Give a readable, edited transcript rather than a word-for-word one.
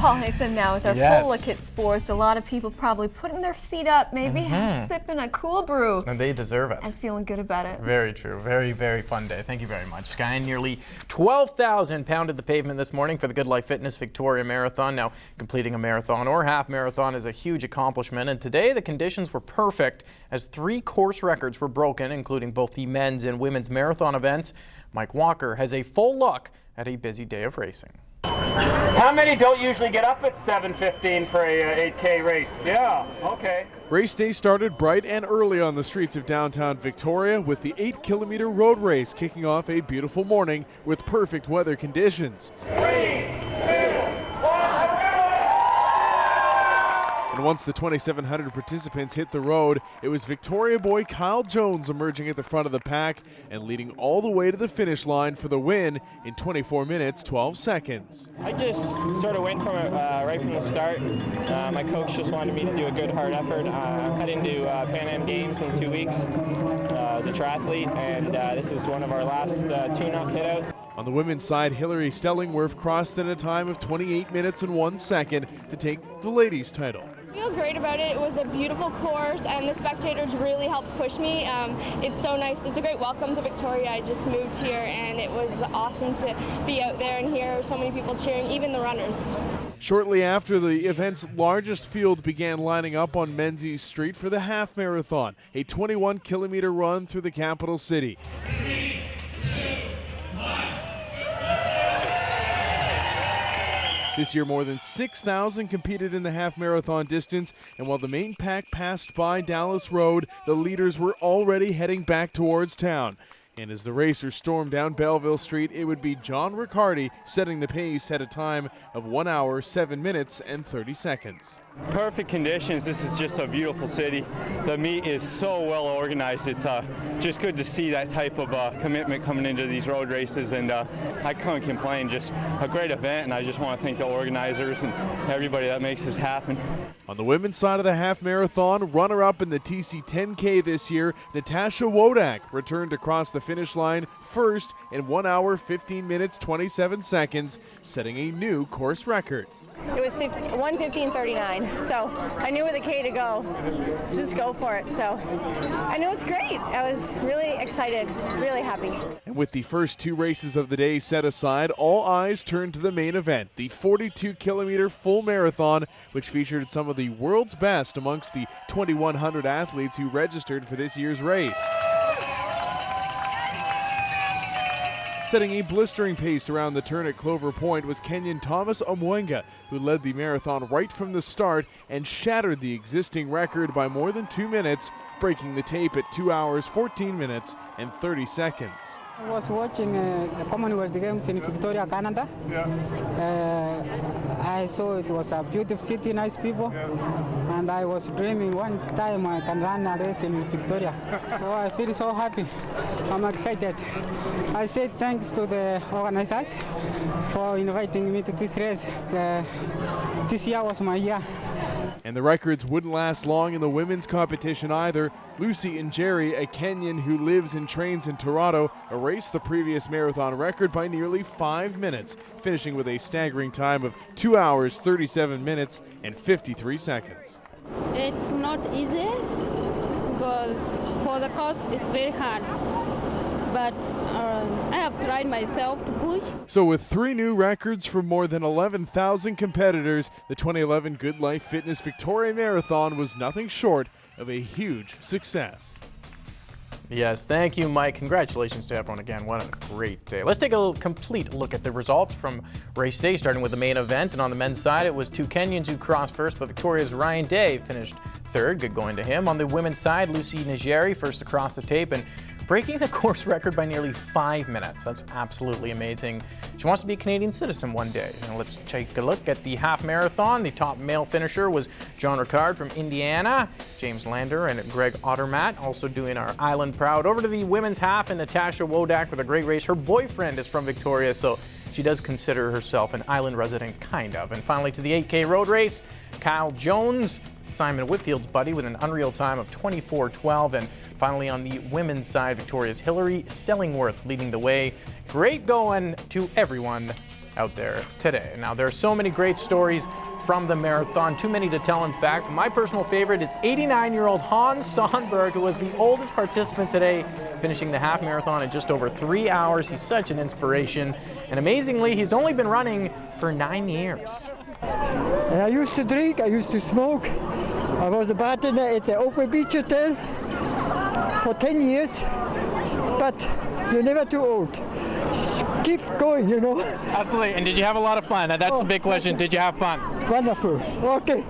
Paul Hayson now with our full look at sports. A lot of people probably putting their feet up, maybe sipping a cool brew. And they deserve it. And feeling good about it. Very true. Very, very fun day. Thank you very much, Sky. Nearly 12,000 pounded the pavement this morning for the Good Life Fitness Victoria Marathon. Now, completing a marathon or half marathon is a huge accomplishment. And today, the conditions were perfect as 3 course records were broken, including both the men's and women's marathon events. Mike Walker has a full look at a busy day of racing. How many don't usually get up at 7:15 for a 8K race? Yeah, okay. Race day started bright and early on the streets of downtown Victoria with the 8-kilometer road race kicking off a beautiful morning with perfect weather conditions. 3, 2, 1. And once the 2,700 participants hit the road, it was Victoria boy Kyle Jones emerging at the front of the pack and leading all the way to the finish line for the win in 24 minutes, 12 seconds. I just sort of went from it right from the start. My coach just wanted me to do a good, hard effort. I'm heading to Pan Am Games in 2 weeks as a triathlete, and this was one of our last tune-up hitouts. On the women's side, Hillary Stellingworth crossed in a time of 28 minutes and 1 second to take the ladies' title. I feel great about it. It was a beautiful course and the spectators really helped push me. It's so nice. It's a great welcome to Victoria. I just moved here and it was awesome to be out there and hear so many people cheering, even the runners. Shortly after, the event's largest field began lining up on Menzies Street for the half marathon, a 21-kilometer run through the capital city. This year, more than 6,000 competed in the half marathon distance, and while the main pack passed by Dallas Road, the leaders were already heading back towards town. And as the racers stormed down Belleville Street, it would be John Riccardi setting the pace at a time of 1 hour, 7 minutes, and 30 seconds. Perfect conditions. This is just a beautiful city. The meet is so well organized. It's just good to see that type of commitment coming into these road races, and I can't complain. Just a great event, and I just want to thank the organizers and everybody that makes this happen. On the women's side of the half marathon, runner-up in the TC 10K this year, Natasha Wodak returned across the finish line first in 1 hour, 15 minutes, 27 seconds, setting a new course record. It was 1:15:39, so I knew with a K to go, just go for it. So I knew it was great. I was really excited, really happy. And with the first 2 races of the day set aside, all eyes turned to the main event, the 42-kilometer full marathon, which featured some of the world's best amongst the 2,100 athletes who registered for this year's race. Setting a blistering pace around the turn at Clover Point was Kenyan Thomas Omwenga, who led the marathon right from the start and shattered the existing record by more than 2 minutes, breaking the tape at 2 hours, 14 minutes, and 30 seconds. I was watching the Commonwealth Games in Victoria, Canada. I saw it was a beautiful city, nice people, and I was dreaming one time I can run a race in Victoria. So I feel so happy. I'm excited. I say thanks to the organizers for inviting me to this race. This year was my year. And the records wouldn't last long in the women's competition either. Lucy Njeri, a Kenyan who lives and trains in Toronto, erased the previous marathon record by nearly 5 minutes, finishing with a staggering time of 2 hours, 37 minutes, and 53 seconds. It's not easy because for the course it's very hard. But I have tried myself to push. So with 3 new records from more than 11,000 competitors, the 2011 Good Life Fitness Victoria Marathon was nothing short of a huge success. Yes, thank you, Mike. Congratulations to everyone again. What a great day. Let's take a complete look at the results from race day, starting with the main event. And on the men's side, it was 2 Kenyans who crossed first, but Victoria's Ryan Day finished third. Good going to him. On the women's side, Lucy Njeri first across the tape and breaking the course record by nearly 5 minutes. That's absolutely amazing. She wants to be a Canadian citizen one day. And let's take a look at the half marathon. The top male finisher was John Ricard from Indiana, James Lander and Greg Ottermatt, also doing our island proud. Over to the women's half, and Natasha Wodak with a great race. Her boyfriend is from Victoria, so she does consider herself an island resident, kind of. And finally to the 8K road race, Kyle Jones, Simon Whitfield's buddy, with an unreal time of 24:12. And finally on the women's side, Victoria's Hillary Stellingworth leading the way. Great going to everyone out there today. Now, there are so many great stories from the marathon, too many to tell. In fact, my personal favorite is 89-year-old Hans Sonnberg, who was the oldest participant today, finishing the half marathon in just over 3 hours. He's such an inspiration, and amazingly, he's only been running for 9 years. And I used to drink, I used to smoke. I was a bartender at the Open Beach Hotel for 10 years, but you're never too old. Keep going, you know. Absolutely. And did you have a lot of fun? That's a big question. Did you have fun? Wonderful. Okay.